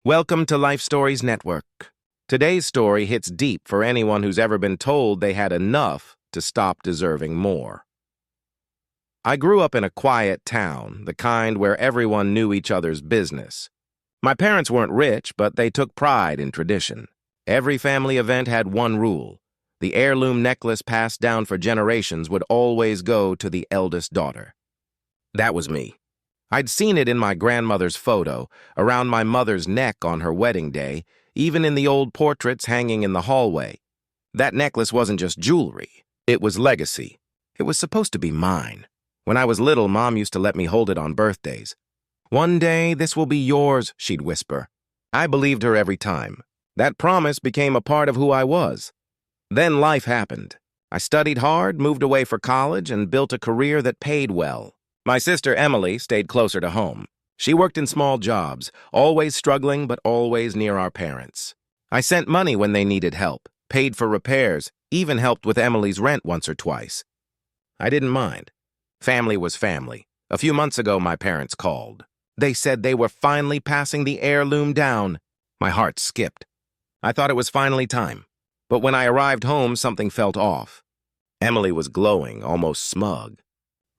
Welcome to Life Stories Network. Today's story hits deep for anyone who's ever been told they had enough to stop deserving more. I grew up in a quiet town, the kind where everyone knew each other's business. My parents weren't rich, but they took pride in tradition. Every family event had one rule. The heirloom necklace passed down for generations would always go to the eldest daughter. That was me. I'd seen it in my grandmother's photo, around my mother's neck on her wedding day, even in the old portraits hanging in the hallway. That necklace wasn't just jewelry. It was legacy. It was supposed to be mine. When I was little, Mom used to let me hold it on birthdays. "One day, this will be yours," she'd whisper. I believed her every time. That promise became a part of who I was. Then life happened. I studied hard, moved away for college, and built a career that paid well. My sister Emily stayed closer to home. She worked in small jobs, always struggling but always near our parents. I sent money when they needed help, paid for repairs, even helped with Emily's rent once or twice. I didn't mind. Family was family. A few months ago, my parents called. They said they were finally passing the heirloom down. My heart skipped. I thought it was finally time. But when I arrived home, something felt off. Emily was glowing, almost smug.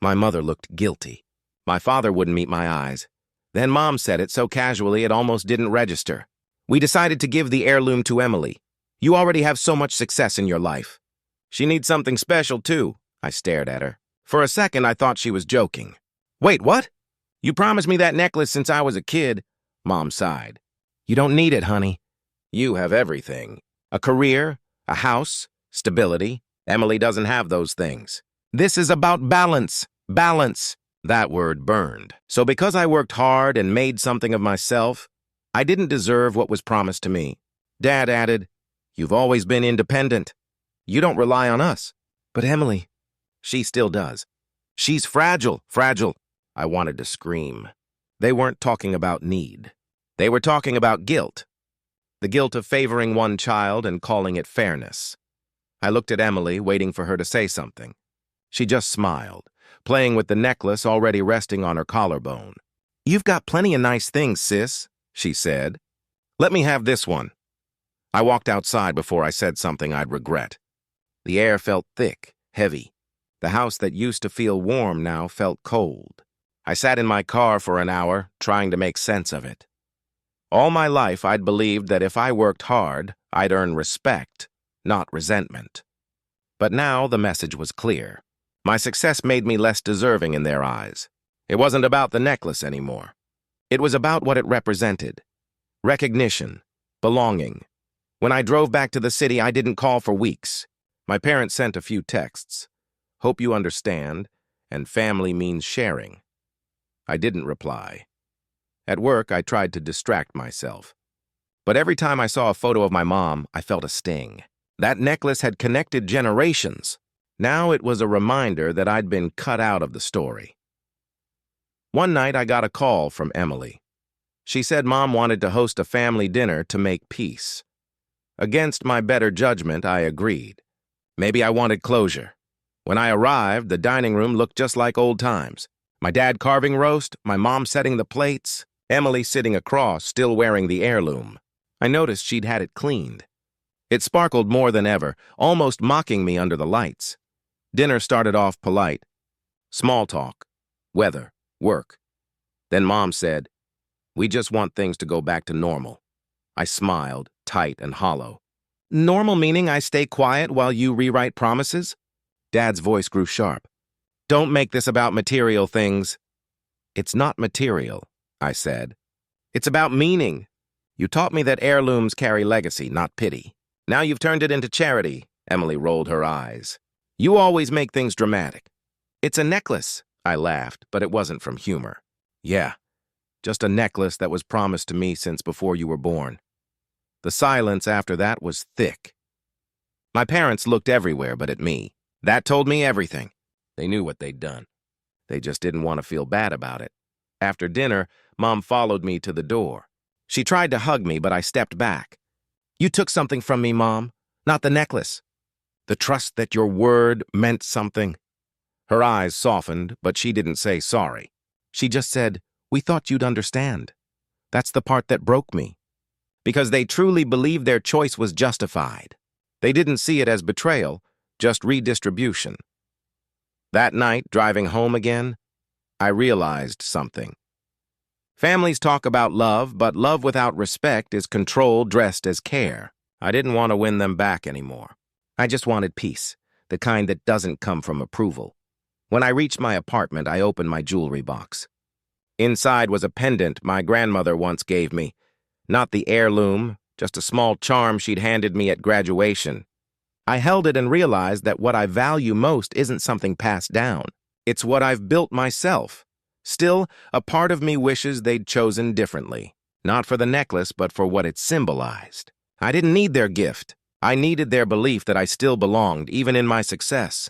My mother looked guilty. My father wouldn't meet my eyes. Then Mom said it so casually it almost didn't register. "We decided to give the heirloom to Emily. You already have so much success in your life." "She needs something special, too." I stared at her. For a second, I thought she was joking. "Wait, what? You promised me that necklace since I was a kid." Mom sighed. "You don't need it, honey. You have everything. A career, a house, stability. Emily doesn't have those things. This is about balance. Balance." That word burned. So because I worked hard and made something of myself, I didn't deserve what was promised to me. Dad added, "You've always been independent. You don't rely on us." "But Emily," "She still does. She's fragile, fragile." I wanted to scream. They weren't talking about need. They were talking about guilt. The guilt of favoring one child and calling it fairness. I looked at Emily, waiting for her to say something. She just smiled, playing with the necklace already resting on her collarbone. "You've got plenty of nice things, sis," she said. "Let me have this one." I walked outside before I said something I'd regret. The air felt thick, heavy. The house that used to feel warm now felt cold. I sat in my car for an hour, trying to make sense of it. All my life, I'd believed that if I worked hard, I'd earn respect, not resentment. But now the message was clear. My success made me less deserving in their eyes. It wasn't about the necklace anymore. It was about what it represented. Recognition, belonging. When I drove back to the city, I didn't call for weeks. My parents sent a few texts. "Hope you understand," and "family means sharing." I didn't reply. At work, I tried to distract myself. But every time I saw a photo of my mom, I felt a sting. That necklace had connected generations. Now it was a reminder that I'd been cut out of the story. One night, I got a call from Emily. She said Mom wanted to host a family dinner to make peace. Against my better judgment, I agreed. Maybe I wanted closure. When I arrived, the dining room looked just like old times. My dad carving roast, my mom setting the plates, Emily sitting across, still wearing the heirloom. I noticed she'd had it cleaned. It sparkled more than ever, almost mocking me under the lights. Dinner started off polite. Small talk, weather, work. Then Mom said, "We just want things to go back to normal." I smiled, tight and hollow. "Normal meaning I stay quiet while you rewrite promises?" Dad's voice grew sharp. "Don't make this about material things." "It's not material," I said. "It's about meaning. You taught me that heirlooms carry legacy, not pity. Now you've turned it into charity." Emily rolled her eyes. "You always make things dramatic." "It's a necklace," I laughed, but it wasn't from humor. "Yeah, just a necklace that was promised to me since before you were born." The silence after that was thick. My parents looked everywhere but at me. That told me everything. They knew what they'd done. They just didn't want to feel bad about it. After dinner, Mom followed me to the door. She tried to hug me, but I stepped back. "You took something from me, Mom, not the necklace." "The trust that your word meant something." Her eyes softened, but she didn't say sorry. She just said, "We thought you'd understand." That's the part that broke me. because they truly believed their choice was justified. They didn't see it as betrayal, just redistribution. That night, driving home again, I realized something. Families talk about love, but love without respect is control dressed as care. I didn't want to win them back anymore. I just wanted peace, the kind that doesn't come from approval. When I reached my apartment, I opened my jewelry box. Inside was a pendant my grandmother once gave me. Not the heirloom, just a small charm she'd handed me at graduation. I held it and realized that what I value most isn't something passed down. It's what I've built myself. Still, a part of me wishes they'd chosen differently. Not for the necklace, but for what it symbolized. I didn't need their gift. I needed their belief that I still belonged, even in my success.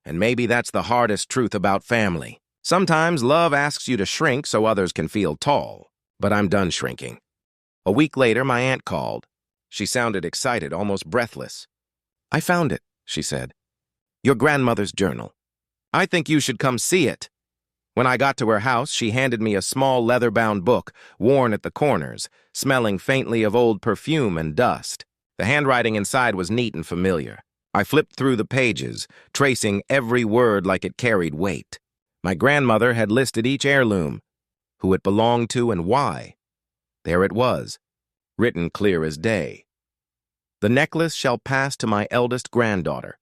And maybe that's the hardest truth about family. Sometimes love asks you to shrink so others can feel tall. But I'm done shrinking. A week later, my aunt called. She sounded excited, almost breathless. "I found it," she said. "Your grandmother's journal. I think you should come see it." When I got to her house, she handed me a small leather-bound book, worn at the corners, smelling faintly of old perfume and dust. The handwriting inside was neat and familiar. I flipped through the pages, tracing every word like it carried weight. My grandmother had listed each heirloom, who it belonged to and why. There it was, written clear as day. "The necklace shall pass to my eldest granddaughter,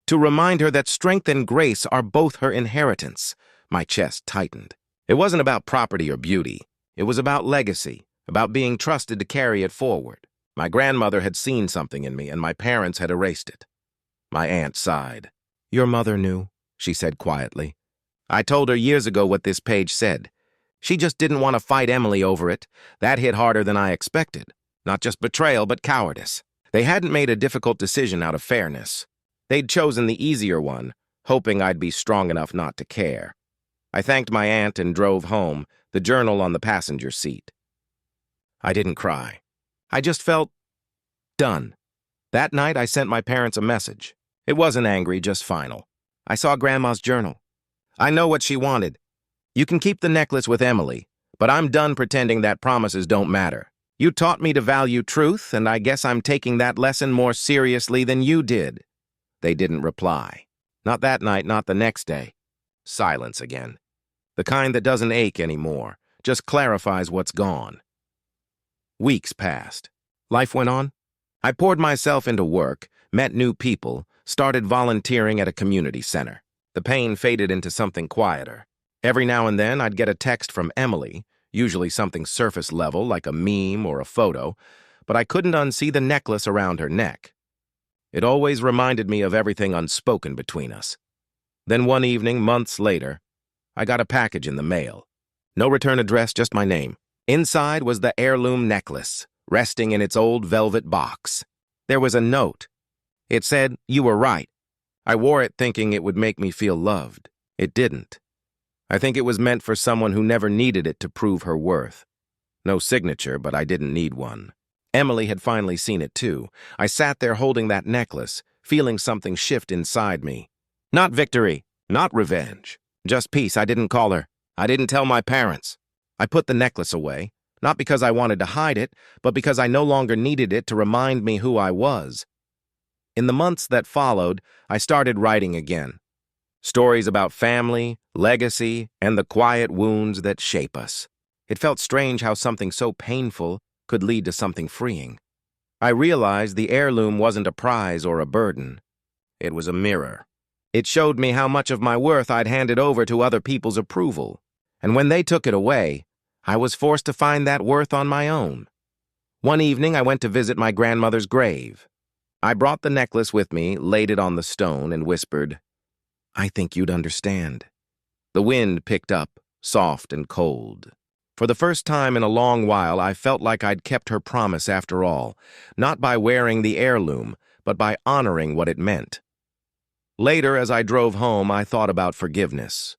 to remind her that strength and grace are both her inheritance." My chest tightened. It wasn't about property or beauty. It was about legacy, about being trusted to carry it forward. My grandmother had seen something in me, and my parents had erased it. My aunt sighed. "Your mother knew," she said quietly. "I told her years ago what this page said. She just didn't want to fight Emily over it. That hit harder than I expected. Not just betrayal, but cowardice. They hadn't made a difficult decision out of fairness. They'd chosen the easier one, hoping I'd be strong enough not to care. I thanked my aunt and drove home, the journal on the passenger seat. I didn't cry. I just felt done. That night, I sent my parents a message. It wasn't angry, just final. "I saw Grandma's journal. I know what she wanted. You can keep the necklace with Emily, but I'm done pretending that promises don't matter. You taught me to value truth, and I guess I'm taking that lesson more seriously than you did." They didn't reply. Not that night, not the next day. Silence again. The kind that doesn't ache anymore, just clarifies what's gone. Weeks passed. Life went on. I poured myself into work, met new people, started volunteering at a community center. The pain faded into something quieter. Every now and then, I'd get a text from Emily, usually something surface level like a meme or a photo, but I couldn't unsee the necklace around her neck. It always reminded me of everything unspoken between us. Then one evening, months later, I got a package in the mail. No return address, just my name. Inside was the heirloom necklace, resting in its old velvet box. There was a note. It said, "You were right." I wore it thinking it would make me feel loved. It didn't. I think it was meant for someone who never needed it to prove her worth. No signature, but I didn't need one. Emily had finally seen it too. I sat there holding that necklace, feeling something shift inside me. Not victory, not revenge. Just peace. I didn't call her. I didn't tell my parents. I put the necklace away, not because I wanted to hide it, but because I no longer needed it to remind me who I was. In the months that followed, I started writing again. Stories about family, legacy, and the quiet wounds that shape us. It felt strange how something so painful could lead to something freeing. I realized the heirloom wasn't a prize or a burden. It was a mirror. It showed me how much of my worth I'd handed over to other people's approval. And when they took it away, I was forced to find that worth on my own. One evening, I went to visit my grandmother's grave. I brought the necklace with me, laid it on the stone, and whispered, "I think you'd understand." The wind picked up, soft and cold. For the first time in a long while, I felt like I'd kept her promise after all, not by wearing the heirloom, but by honoring what it meant. Later, as I drove home, I thought about forgiveness.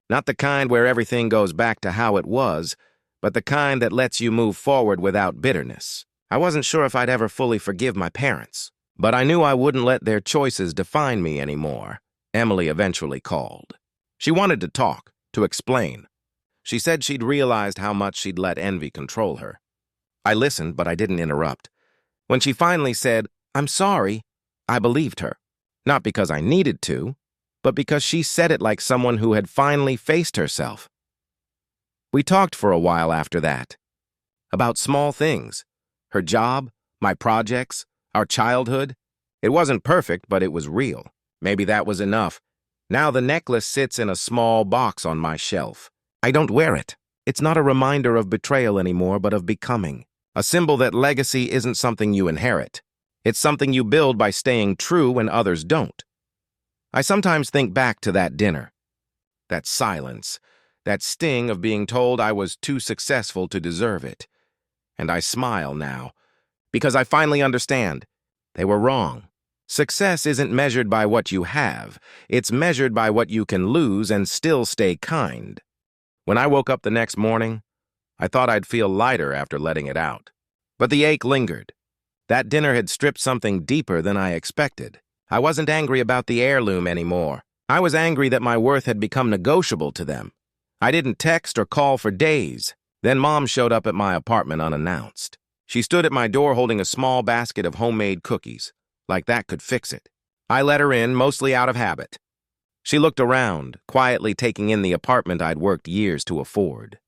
Not the kind where everything goes back to how it was, but the kind that lets you move forward without bitterness. I wasn't sure if I'd ever fully forgive my parents, but I knew I wouldn't let their choices define me anymore. Emily eventually called. She wanted to talk, to explain. She said she'd realized how much she'd let envy control her. I listened, but I didn't interrupt. When she finally said, "I'm sorry," I believed her. Not because I needed to, but because she said it like someone who had finally faced herself. We talked for a while after that. About small things. Her job, my projects, our childhood. It wasn't perfect, but it was real. Maybe that was enough. Now the necklace sits in a small box on my shelf. I don't wear it. It's not a reminder of betrayal anymore, but of becoming. A symbol that legacy isn't something you inherit. It's something you build by staying true when others don't. I sometimes think back to that dinner. That silence. That sting of being told I was too successful to deserve it. And I smile now, because I finally understand. They were wrong. Success isn't measured by what you have. It's measured by what you can lose and still stay kind. When I woke up the next morning, I thought I'd feel lighter after letting it out. But the ache lingered. That dinner had stripped something deeper than I expected. I wasn't angry about the heirloom anymore. I was angry that my worth had become negotiable to them. I didn't text or call for days. Then Mom showed up at my apartment unannounced. She stood at my door holding a small basket of homemade cookies, like that could fix it. I let her in, mostly out of habit. She looked around, quietly taking in the apartment I'd worked years to afford.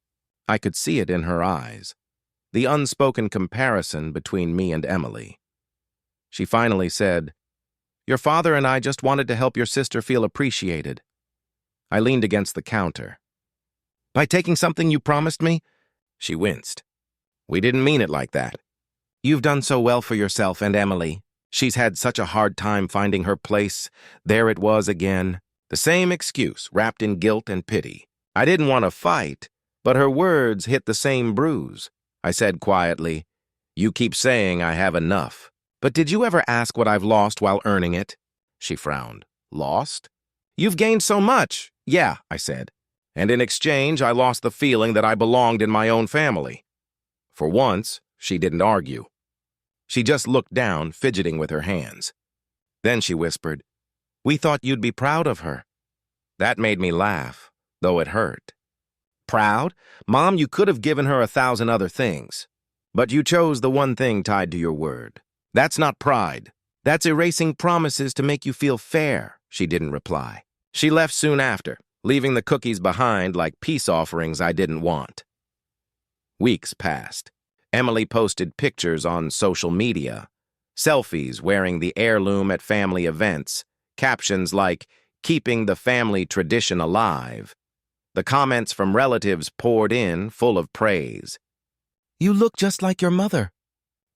I could see it in her eyes, the unspoken comparison between me and Emily. She finally said, "Your father and I just wanted to help your sister feel appreciated." I leaned against the counter. "By taking something you promised me?" She winced. "We didn't mean it like that. You've done so well for yourself and Emily. She's had such a hard time finding her place. There it was again. The same excuse, wrapped in guilt and pity. I didn't want to fight, but her words hit the same bruise. I said quietly, "You keep saying I have enough. But did you ever ask what I've lost while earning it?" She frowned. "Lost? You've gained so much." "Yeah," I said. "And in exchange, I lost the feeling that I belonged in my own family." For once, she didn't argue. She just looked down, fidgeting with her hands. Then she whispered, "We thought you'd be proud of her." That made me laugh, though it hurt. "Proud? Mom, you could have given her 1,000 other things. But you chose the one thing tied to your word. That's not pride. That's erasing promises to make you feel fair," she didn't reply. She left soon after, leaving the cookies behind like peace offerings I didn't want. Weeks passed. Emily posted pictures on social media, selfies wearing the heirloom at family events, captions like, "Keeping the family tradition alive." The comments from relatives poured in, full of praise. "You look just like your mother."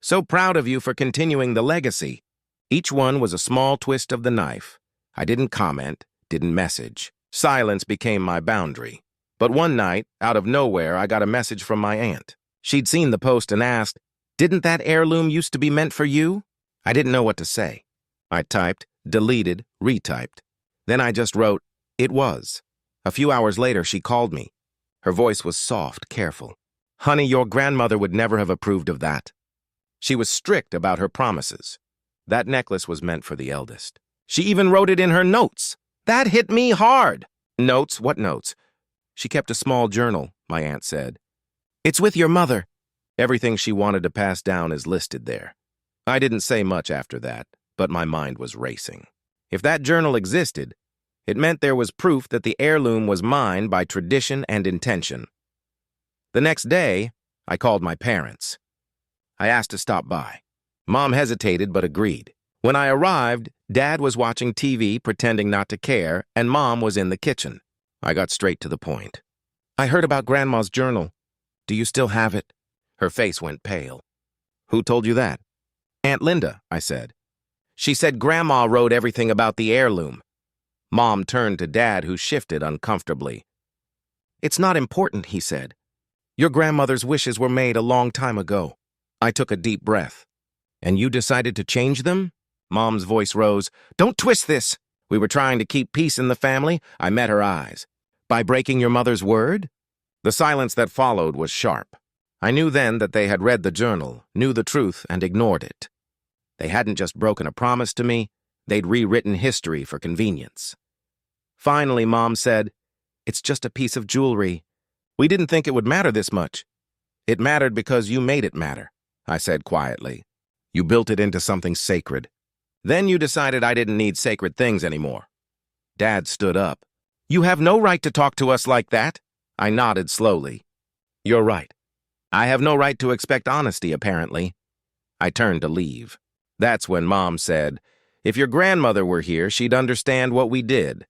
"So proud of you for continuing the legacy." Each one was a small twist of the knife. I didn't comment, didn't message. Silence became my boundary. But one night, out of nowhere, I got a message from my aunt. She'd seen the post and asked, "Didn't that heirloom used to be meant for you?" I didn't know what to say. I typed, deleted, retyped. Then I just wrote, "It was." A few hours later, she called me. Her voice was soft, careful. "Honey, your grandmother would never have approved of that." She was strict about her promises. That necklace was meant for the eldest. She even wrote it in her notes. That hit me hard. "Notes? What notes?" "She kept a small journal," my aunt said. "It's with your mother." Everything she wanted to pass down is listed there. I didn't say much after that, but my mind was racing. If that journal existed, it meant there was proof that the heirloom was mine by tradition and intention. The next day, I called my parents. I asked to stop by. Mom hesitated but agreed. When I arrived, Dad was watching TV, pretending not to care, and Mom was in the kitchen. I got straight to the point. "I heard about Grandma's journal. Do you still have it?" Her face went pale. "Who told you that?" "Aunt Linda," I said. "She said Grandma wrote everything about the heirloom." Mom turned to Dad, who shifted uncomfortably. "It's not important," he said. "Your grandmother's wishes were made a long time ago." I took a deep breath. "And you decided to change them?" Mom's voice rose. "Don't twist this. We were trying to keep peace in the family." I met her eyes. "By breaking your mother's word?" The silence that followed was sharp. I knew then that they had read the journal, knew the truth, and ignored it. They hadn't just broken a promise to me, they'd rewritten history for convenience. Finally, Mom said, "It's just a piece of jewelry. We didn't think it would matter this much." It mattered because you made it matter, I said quietly. You built it into something sacred. Then you decided I didn't need sacred things anymore. Dad stood up. You have no right to talk to us like that. I nodded slowly. You're right. I have no right to expect honesty, apparently. I turned to leave. That's when Mom said, if your grandmother were here, she'd understand what we did.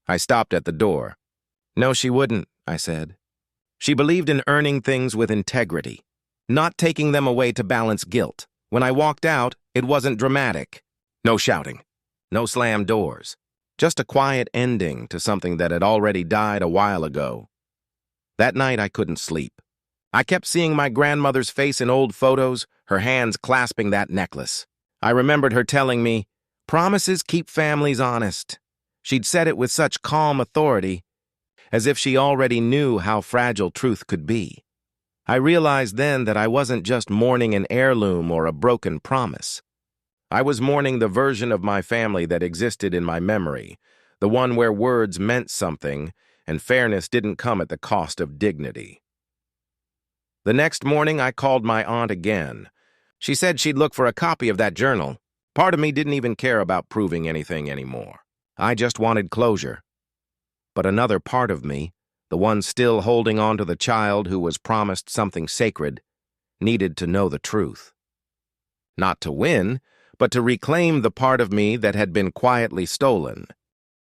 I stopped at the door. No, she wouldn't, I said. She believed in earning things with integrity, not taking them away to balance guilt. When I walked out, it wasn't dramatic. No shouting, no slammed doors, just a quiet ending to something that had already died a while ago. That night, I couldn't sleep. I kept seeing my grandmother's face in old photos, her hands clasping that necklace. I remembered her telling me, promises keep families honest. She'd said it with such calm authority, as if she already knew how fragile truth could be. I realized then that I wasn't just mourning an heirloom or a broken promise. I was mourning the version of my family that existed in my memory, the one where words meant something and fairness didn't come at the cost of dignity. The next morning, I called my aunt again. She said she'd look for a copy of that journal. Part of me didn't even care about proving anything anymore. I just wanted closure. But another part of me, the one still holding on to the child who was promised something sacred, needed to know the truth. Not to win, but to reclaim the part of me that had been quietly stolen.